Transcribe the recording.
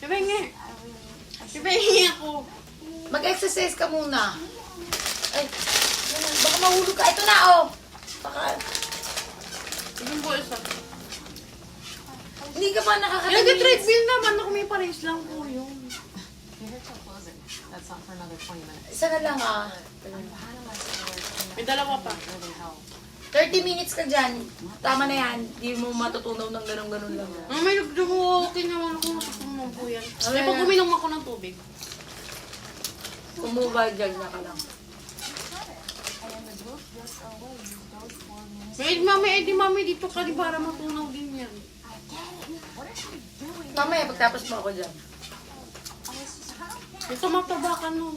Sabi hingi ako. Mag-exercise ka muna. Ay, baka mahulog ka. Ito na, oh. Baka, Yung bulsa. hindi ka pa Yung nakakatingin. nag-treadmill naman ako may pares lang po yun. That's not for another 20 minutes. Isa na lang, ah. May dalawa pa. 30 minutes ka dyan. Tama na yan. Hindi mo matutunaw ng ganun-ganun lang. May nagdumuokin naman ako matutunan po yan. May pag uminom ako ng tubig. Kumuha dyan na ka lang. May mami, dito ka di para matunaw din yan. Mamaya, pagtapos mo ako dyan. Ito mataba ka no.